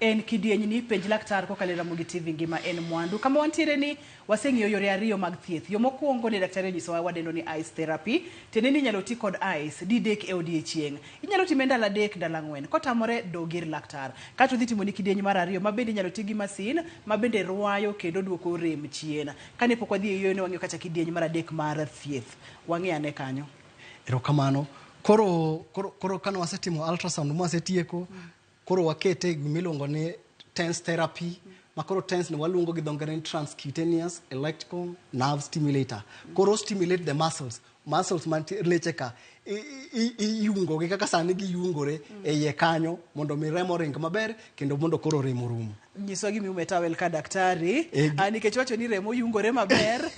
En kidieny ni penj laktar kokalo Ramogi TV ngima en mwandu. Kama wantiere ni waseng'iyo yore ariyo mag thieth. Yo mokwongo ni daktari onyisowa wadendo ni ice therapy. Teneni inyalo ti kod ice didek e odiechieng'. Inyalo time ndalo 3 ndalo 4. Kotamore dogir laktar. Kato dhi timo ni kidieny mar ariyo mabende inyalo ti gi masin mabende rwayo kendo duoko rem chien. Kane pok wadhi e yo ne wang'iyo kacha kidieny mar 3 mar thieth. Wang'iyo ane kanyo. Erokamano. Koro kano wasetimo ultrasound mwasetieko. Koro wakete gimiluongo ni TENS therapy. Makoro TENS ni waluongo gi dhongere ni transcutaneous electrical nerve stimulator. Koro stimulate the muscles man leche ka iungo gi kaka sani giyungore e iye kanyo mondo mi remo ring maber kendo mondo koro remo rum. Nyiso gimi umetawel ka daktari nikech wacho ni remo yungore maber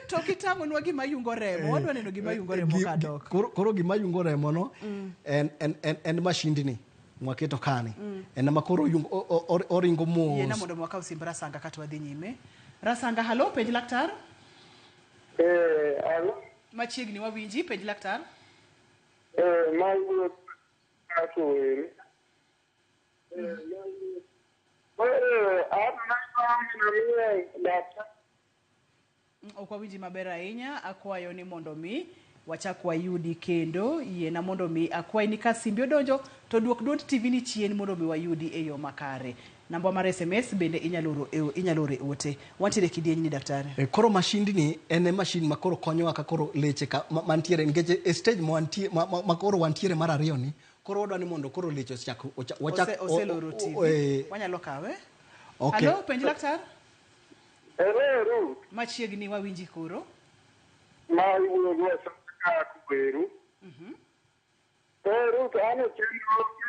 to kitang'onwa gima yungo remo wadwa neno gima yungo remo ka dok. Koro gima yungo remo no en mashindni mwaketo kani ena makoro oringo mos yena mondo mwaka usimba Rasanga kata wadhi nyime. Rasanga, halo penj laktar. Halo machiegni wawinji penj laktar. Mayo atuwe ok wawinji maber ahinya. Akwayo ni mondo mi wachak wayudi kendo yena mondo mi akwai ni ka simbi odonjo to duok duond TV ni chien mondo mi wayudi e yo makare. Namba mar SMS bende inyalo ore ote. Wantiere kidieny ni daktari. Koro mashindni en mashin makoro konyowa ka koro leche ka mantiere ngeje e stage makoro wantiere mar ariyo ni. Koro wadwa ni mondo koro leche wachak oseloro TV. Wanyalo kawe. Okay. Halo penj laktar. Hello. Machiegni wawinji koro. Mayo Kuberu. Ruth, I know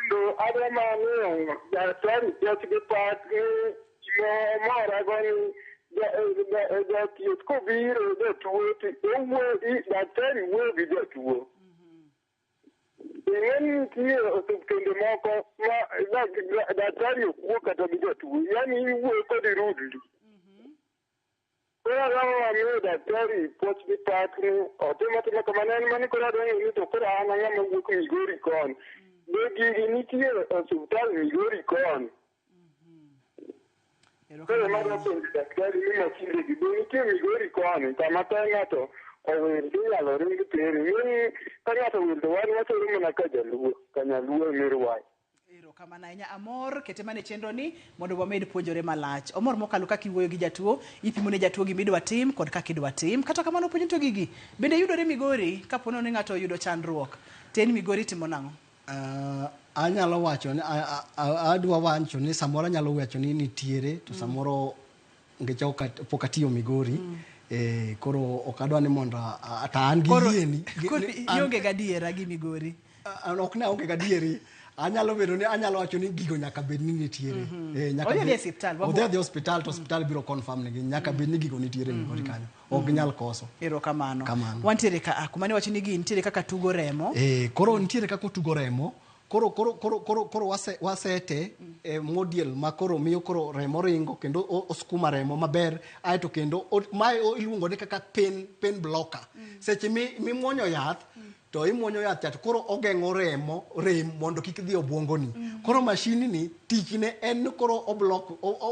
you other man, that just be part more going that you could be that way, that very will be that way. Then here to the Moko, that tell you work at the that way, and you work at the road. That very possibly partner automatically command money could have to put on a young working Migori con. They give in here or to tell Migori con. So, another thing that carry in a city, Migori con, and Tamatanato, or in the other in the period, Kanato will the one was a room like a Kanalu Mirwai. Kama na nya amor ketemane chenro ni mondo wamed puonjore malach. Omor mokalo kaka iwuoyo gi jatuo, ipimone jatuo gi midwa tim kod kaka idwa tim. Kata kamano puonjo to gigi. Bende yudore Migori kapono ni ng'ato yudo chandruok. Ten Migori timo nang'o? Anyalo wacho ni adwa wacho ni samoro anyalo wacho ni nitiere to samoro ngecha pok atiyo Migori. Koro okadwa ni mondo ata an gi yieni. Koro ionge gadiera gi Migori. Ok ne onge gadieri. anyalo bedo ni anyalo wacho ni gigo nyaka bed ni nitiere. Nyaka odhi hospital. Odhi hospital to hospital biro confirm ni nyaka bed ni gigo nitiere ni kodi kanyo. Ok nyal koso. Erokamano. Wantiere ka kumani wacho ni gi nitiere kaka tugo remo. Koro nitiere kaka tugo remo. Koro wasete model ma koro miyo koro remo ringo kendo oskuma remo maber aito kendo mae iluongo ni kaka pain blocker. Seche mi muonyo yath to imuonyo yath to koro ogengo rem mondo kik dhi obwongo ni. Koro mashini ni tichne en koro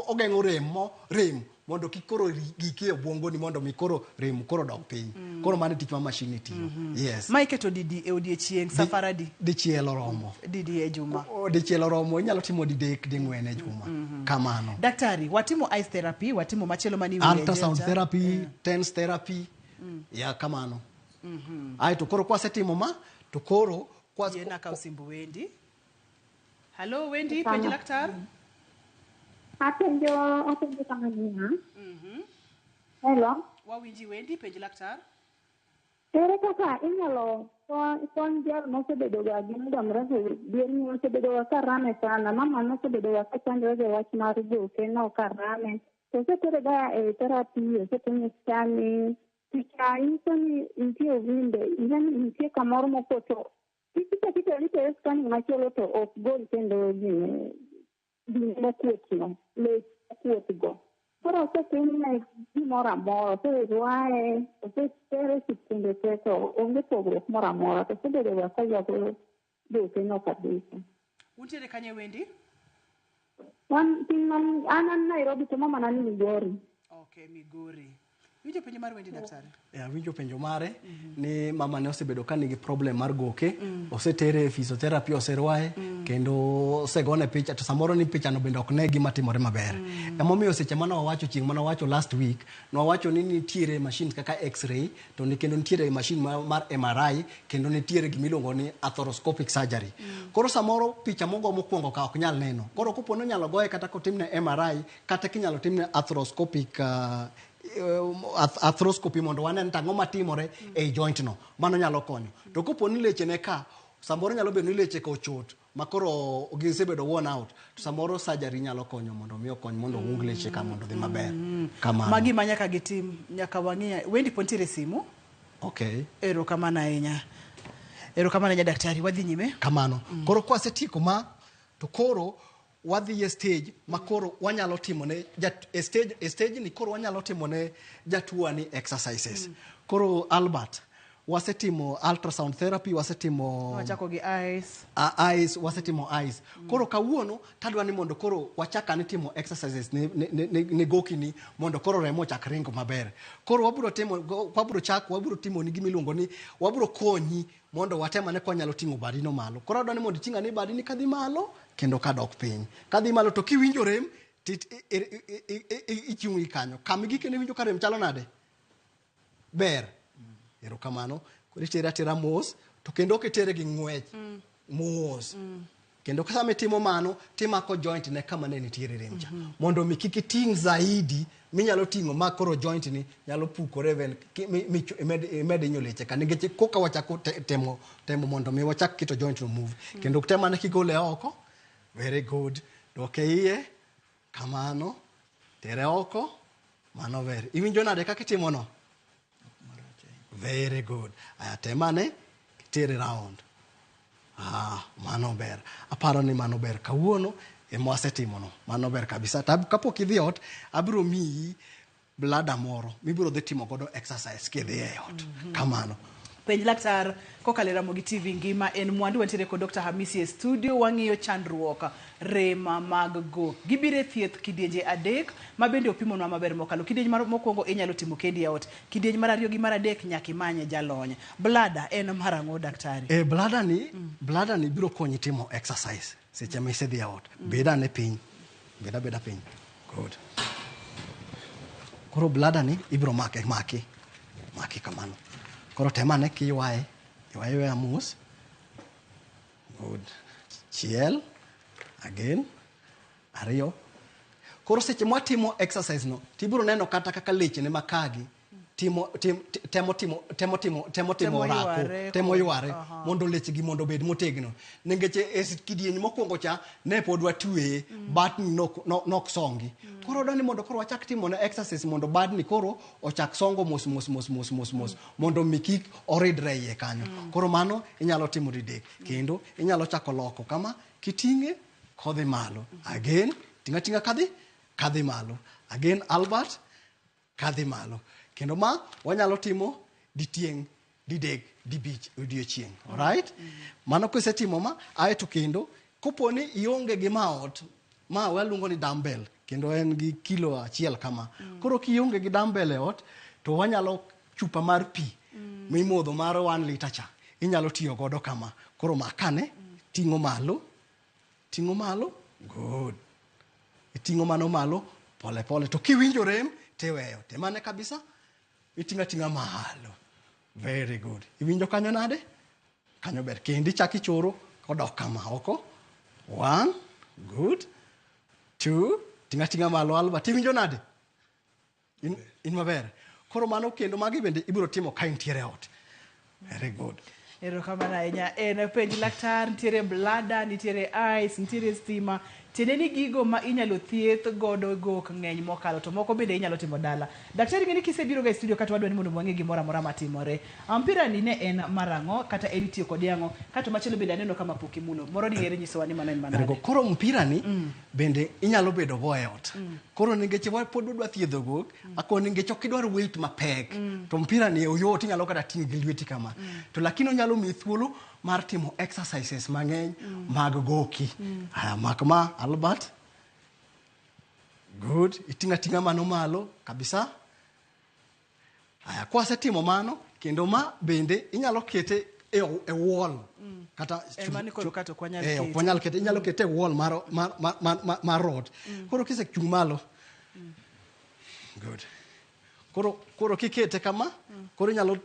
ogengo rem mondo kik koro giki obwongo ni mondo mi koro rem koro dok piny. Koro mano tich ma mashini tiyo. Yes. Ma iketo didi e odiechieng' safara di. Dichielo romo. Didi e juma. Dichielo romo inyalo timo didek di ng'wen e juma. Kamano. Daktari, watimo ice therapy, watimo machielo mani ultrasound therapy, TENS therapy. Ya kamano. Aito koro kwasetimo ma to koro yena ka usimbu Wendi. Hello Wendi, Penj Laktar. Apenjo kamania. Hello. Wawinji Wendi, Penj Laktar. Ere kaka inyalo kon jal mosebedo ga gi muda mrefu dieni mosebedo ka rame sana mama mosebedo ka chandre ga wach mar goke no ka rame to se tere ga therapy se tene scanning picha insani intie vinde yani intie kamoro mopoto picha ni tere scanning machielo to of gol kendo ni mokuotno le kuotgo. Pero se tiene mora mora, se ruae, se tere sikunde teto, onge pogro mora mora, se debe wasa ya do que no kabisa. Untiere kanye Wendi? Anan Nairobi to mama nani Migori. Okay, Migori. Winjo penjo mar Wendi daktari? Winjo penjo mare ni mama ne osebedo ka nigi problem mar goke, osetere physiotherapy oserwae kendo osegone picha to samoro ni picha no bende ok ne gima timore maber. Emomiyo seche mane wawacho chieng' mane wawacho last week, no wawacho ni nitiere machines kaka x-ray to ni kendo nitiere machine mar MRI kendo nitiere gimiluongo ni arthroscopic surgery. Koro samoro picha mogo mokwongo ka ok nyal neno. Koro kopo no nyalo goye kata kotimne MRI kata kinyalo timne arthroscopic arthroscopy mondo wanen tang'o matimore e joint no, mano nyalo konyo. To kopo ni leche ne ka samoro nyalo bedo ni leche ko chot makoro gisebedo worn out to samoro surgery nyalo konyo mondo mi okony mondo ung leche ka mondo dhi maber. Kamano magi manyaka gitim nyaka wang'ia Wendi pontiere simu. Okay. Erokamano ahinya daktari, wadhi nyime. Kamano. Koro kwasetieko ma to koro wadhi e stage makoro wanyalo timo ne stage ni koro wanyalo timo ne jatuo ni exercises. Koro Albert wasetimo ultrasound therapy, wasetimo wachako gi eyes, wasetimo eyes. Koro kawuono tadwa ni mondo koro wachaka ni timo exercises ne gokini mondo koro remo chak ringo maber. Koro wabiro timo ni gimiluongo ni wabiro konyi mondo watema ne kwanyalo tingo badi no malo. Koro adwa ni mondo tinga ni badi ni kadhi malo kendo kadok piny. Kadhi malo to kiwinjo rem ichungi kanyo. Kamigi kene winjo ka rem chalo nade? Ber. Erokamano. Koro tera mos to kendo ketere gi ng'wech mos. Kendo kasa metimo mano timako joint ne kama ne nitiere rem cha. Mondo mi kik ting zaidi minyalo tingo makoro joint ni nyalo pukore ven med nyoleche ka ngeche koka wachako temo mondo mi wachak kito joint no move. Kendo tema ne kigole oko. Very good. Doke iye. Kamano. Tere oko. Mano ber. Iwinjo nade kaka itimo no? Very good. Ayatemane tere round. Mano ber. Aparo ni mano ber. Kawuono wasetimo no. Mano ber kabisa. Kapok idhi ot, abiro miyi blada moro. Mibiro dhi timo godo exercise kidhi e ot. Kamano. Penj Laktar, kokale Ramogi TV ngima en mwandu wantiere kod Dr. Hamisi e studio wang'iyo chandruok rema mag go. Gibire thieth kidienje adek mabende opimonwa maber mokalo. Kidienje mokwongo inyalo timo kendi e ot. Kidienje mar ariyo gi mar adek nyaka imanye jalony. Blada en marang'o daktari? Blada ni biro konyi timo exercise. Seche ma isedhi e ot. Beda piny. Good. Koro blada ni ibiro maki kamano. Koro temane kiywaye amos. Good. Chiel. Again. Ariyo. Koro seche mwatimo exercise no, tibiro neno kata kaka leche ne makagi temo rako, temo yware mondo lechgi mondo bed motegno. Ningeche kidieny mokwongo cha ne pod watwe batni nok songi. Koro dani mondo koro wachak timo na exercise mondo badni koro ochak songo mos mondo mikik oridre iye kanyo. Koro mano inyalo timo didek. Kendo inyalo chako loko kama kitinge kodhi malo. Again, tinga kadhi malo. Again, Albert, kadhi malo. Kendo ma wanyalo timo ditieng, didek, dibich, odiochieng. Alright? Mano kisetimo ma aeto kendo koponi ionge gi maot, ma waluongo ni dumbbell, kendo en gi kilo achiel kama. Koro kionge gi dumbbell e ot, to wanyalo chupa mar pi mimodho mar 1 liter cha. Inyalo tiyo godo kama. Koro makane, ting'o malo, good. Iting'o mano malo, pole pole. To kiwinjo rem, teweyo. Temane kabisa, itinga malo. Very good. Iwinjo kanyo nade? Kanyo ber. Kendi chaki choro, kodok kama oko. 1, good. 2, tinga malo alba. Tiwinjo nade? In maber. Koro mano kendo magi bende ibiro timo ka intiere ot. Very good. Erokamano ahinya. En penj laktar, nitiere blada, nitiere ice, nitiere stima. Tiende ni gigo ma inyalo thieth godo gok ng'eny mokalo to moko bende inyalo timo dala. Daktari ng'eni kisebiro ga studio kata wadwani mondo wang'e gimoro amora matimore. Mpira ni ne en marang'o kata en tiyo kod yang'o kata machielo bende aneno kama pok imulo. Moro ni ere nyisowa ni mano en manade. Koro mpira ni bende inyalo bedo go e ot. Koro ningeche pod udwa thiedho gok, ako ningeche ok idwar weight mapek. To mpira ni oyot inyalo kata ting' gi lweti kama. To lakini onyalo mi thuolo mar timo exercises mang'eny mag goki. Makma Albert. Good. Itinga mano malo kabisa. Kwasetimo mano kendo ma bende inyalo kete e wall. Kata kwanyal kete inyalo kete e wall mar road. Koro kise chung malo. Good. Koro kikete kama, koro inyalo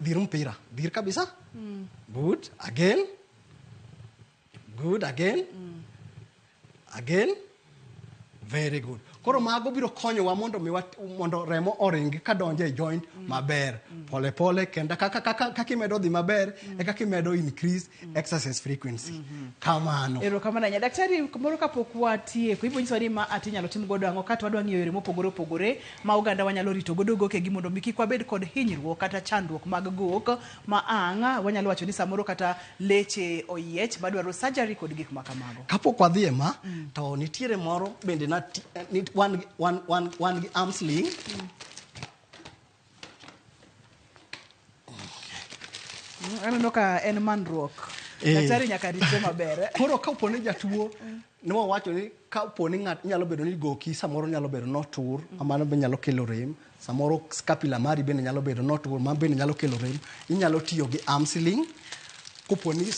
dir mpira. Dir kabisa. Good. Again. Good. Again. Very good. Koro mago biro konyowa mondo remo oringi kadonje e joint maber. Pole pole kenda kaka imedo dhi maber e kaka imedo increase exercise frequency. Kamano. Erokamano ahinya. Daktari moro kapok watieko, ibo nyiso ni ma ati nyalo tim godo ang'o kata wadwa ng'iyo yore mopogore opogore ma oganda wanyalo rito godo goke gi mondo kik wabed kod hinyruok kata chandruok mag gok ma wanyalo wacho ni samoro kata leche oyiech madwaro surgery kod gik makamago. Kapok wadhi ema to nitiere moro bende one arm sling. Aneno ka en manruok. Daktari nyaka rite maber. Koro kaponi jatuo ne wawacho ni kaponi ng'at nyalo bedo ni goki samoro nyalo bedo notur, amano be nyalo kelo rem. Samoro scapula mari bende nyalo bedo notur, ma bende nyalo kelo rem. Inyalo tiyo gi arm sling. Koponi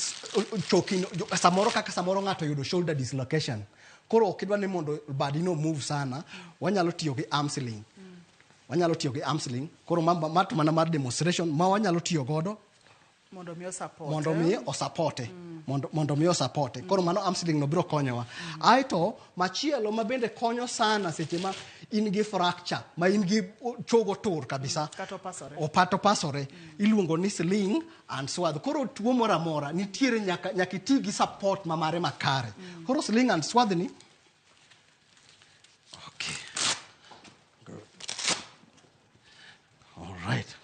choking samoro ng'ato yudo shoulder dislocation. Koro okidwa ni mondo body no move sana, wanyalo tiyo gi arm sling. Koro mato mana mar demonstration ma wanyalo tiyo godo mondo mi osapote. Koro mano arm sling no biro konyowa. Aito machielo ma bende konyo sana seche ma in gi fracture, ma in gi chogo tur kabisa. Opato pasore. Iluongo ni sling and swath. Koro tuo moro amora nitiere nyaka ti gi support ma mare makare. Koro sling and swath ni. Okay. Good. All right.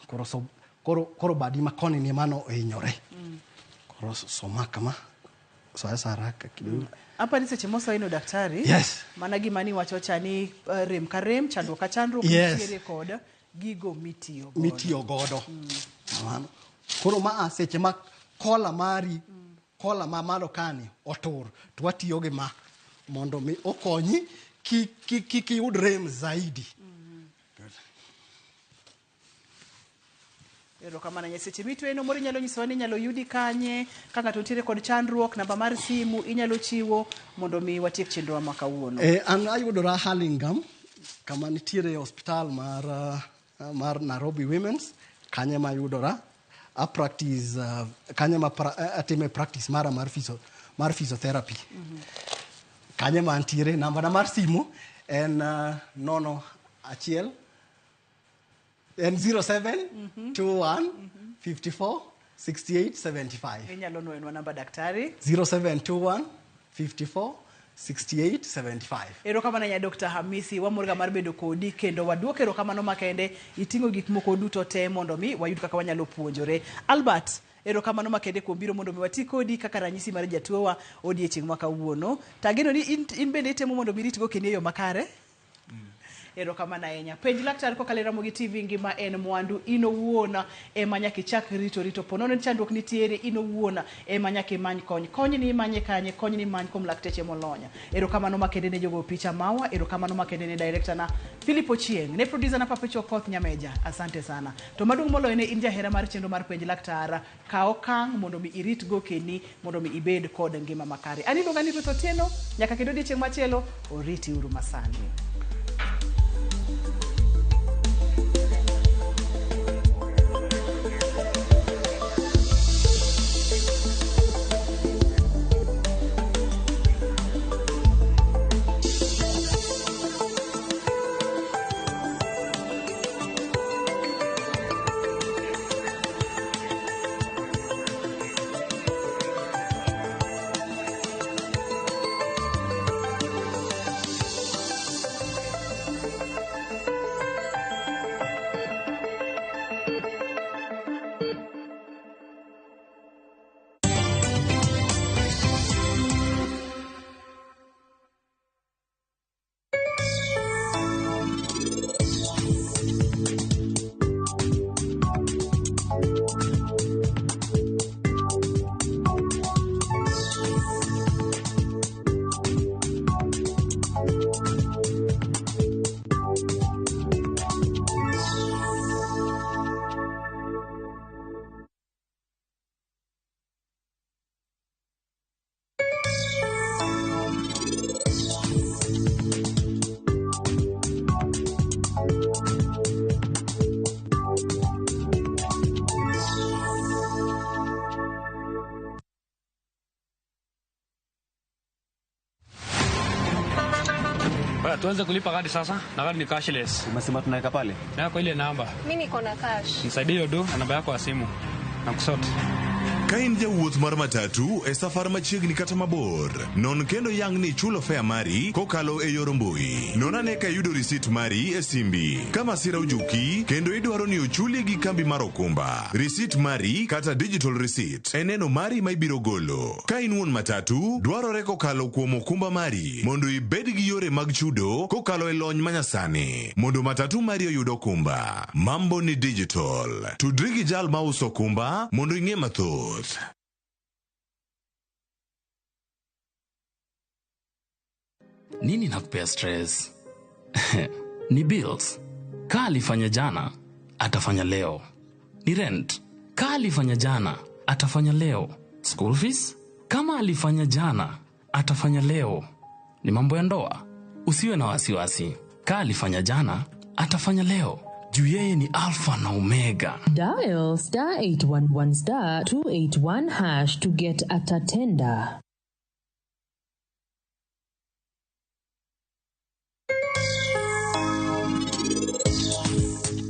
Koro badi makoni ni mano ohinyore. Koro soma kama. Soya haraka kidogo. Hapa ni seche moso ino daktari. Yes. Mana gima ni wacho cha ni rem ka rem, chandruok ka chandruok, nitiere kod gigo mitiyo godo. Koro ma seche ma kola ma malo kani otur, to watiyo gi ma mondo mi okonyi ki yud rem zaidi. Erokamano ahinya. Seche mitweno moro inyalo nyisowa ni inyalo yudi kanye, ka ng'ato nitiere kod chandruok, namba mar simu inyalo chiwo mondo mi watiek chenro ma kawuono. An ayudora Hurlingham, kama nitiere hospital mar Nairobi Women's, kanye ma yudora. Atime practice mara mar physiotherapy. Kanye ma antiere, namba na mar simu en 01 And 0721 54 68 75. Inyalo nwenwa namba daktari. 0721 54 68 75. Erokamano nya Dr. Hamisi wamorga mar bedo kodi kendo waduoko erokamano makende itingo gik moko duto te mondo mi wayud kaka wanyalo puonjore. Albert erokamano makende kuom biro mondo mi wati kodi kaka ranyisi mar jatuowa odiechieng' ma kawuono. Tageno ni in bende itemo mondo mi ritgo kendo yo makare. Erokamano ahinya. Penj Laktar kokalo Ramogi TV ngima en mwandu ino wuona ema nyaka ichak rito ponono chandruok nitiere ino wuona ema nyaka imany kony ni imanye kanye kony ni many kuom lakteche molonya. Erokamano makende ne jogo picha mawa, erokamano makende ne director na Philip Ochieng, ne producer na Papecho Koth Nyameja. Asante sana. To maduong' moloyo ne in jahera mar chenro mar Penj Laktar ka okang' mondo mi irit go keni mondo mi ibed kod ngima makare. Anilo gani Ruth Otieno nyaka kendo odiechieng' machielo oriti uru masani. Tuanze kulipa kadi sasa, na kadi ni cashless. Umesema tunaweka pale? Na kwa ile namba. Mimi niko na cash. Nisaidie hiyo do na namba yako ya simu. Na kusote. Ka in jawuoth mar matatu e safar machiegni kata mabor, non kendo yang ni chulo fare mari kokalo e yor mbui. Non ane ka yudo risit mari e simbi. Kama sira ujuki, kendo idwaro ni ochuli gi kambi mar okumba. Risit mari kata digital receipt e neno mari ma ibiro golo. Ka in wuon matatu, dwarore kokalo kuom okumba mari mondo ibed gi yore mag chudo kokalo e lony manyasani. Mondo matatu mari oyud okumba. Mambo ni digital. Tudri gi jal ma uso okumba mondo ing'e mathoth. Nini nakupea stress? Ni bills. Ka alifanya jana, atafanya leo. Ni rent. Ka alifanya jana, atafanya leo. School fees? Kama alifanya jana, atafanya leo. Ni mambo ya ndoa. Usiwe na wasiwasi. Ka alifanya jana, atafanya leo. Juu yeye ni alpha na omega. Dial *811 *281# to get at a tender.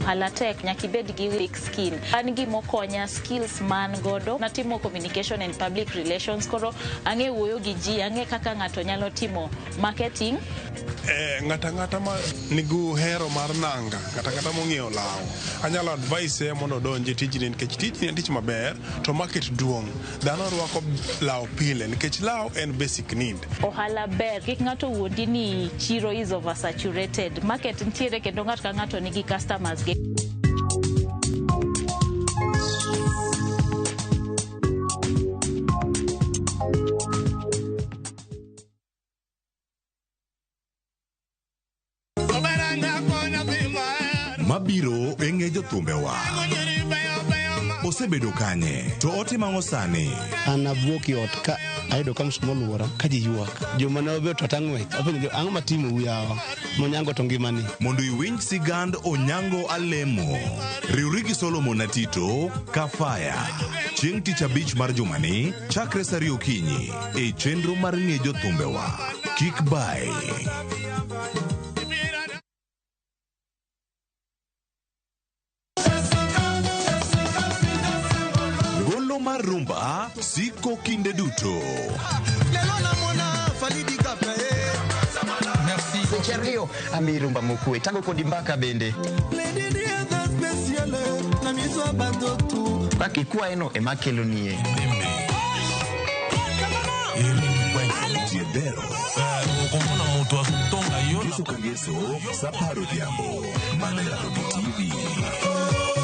Halatek nyakibed gi weak skill. An gi mokonya skills man godo. Natimo communication and public relations koro ange wuoyo gi ji, ange kaka ngato nyalo timo marketing. Ngata ma nigu hero mar nanga, ngata mong'iewo law. Anyalo advise mondo donje tijni nikech tijni en tich maber to market duong'. Dhano rwako law pile nikech law en basic need. Ohala ber, kik ngato wuondi ni chiro is oversaturated. Market ntiere kendo ngato ka ngato nigi customers ge. Mabiro eng'e jothumbewa. Osebedo kanye to otimo sani. An abuoki ot ka ayudo kam smoluora ka ji yuak. Joma ne obedo tang'wech. Apenjo ang'o matimo uyawa. Monyango to ngimani. Mondo iwinj sigand Onyango Alemo. Riwri gi Solomon Atito Kafaya. Chieng' tich abich mar jumani chakre saa 2 okinyi e chenro mar ng'e jothumbewa. Kik bai. mar rumba siko kinde duto. Seche ariyo ami rumba mokwe tango kodi mbaka bende. Baki kwa eno emakelo nie. Tiendero. Yesu Yesu, Saparo Diambo, Manera TV.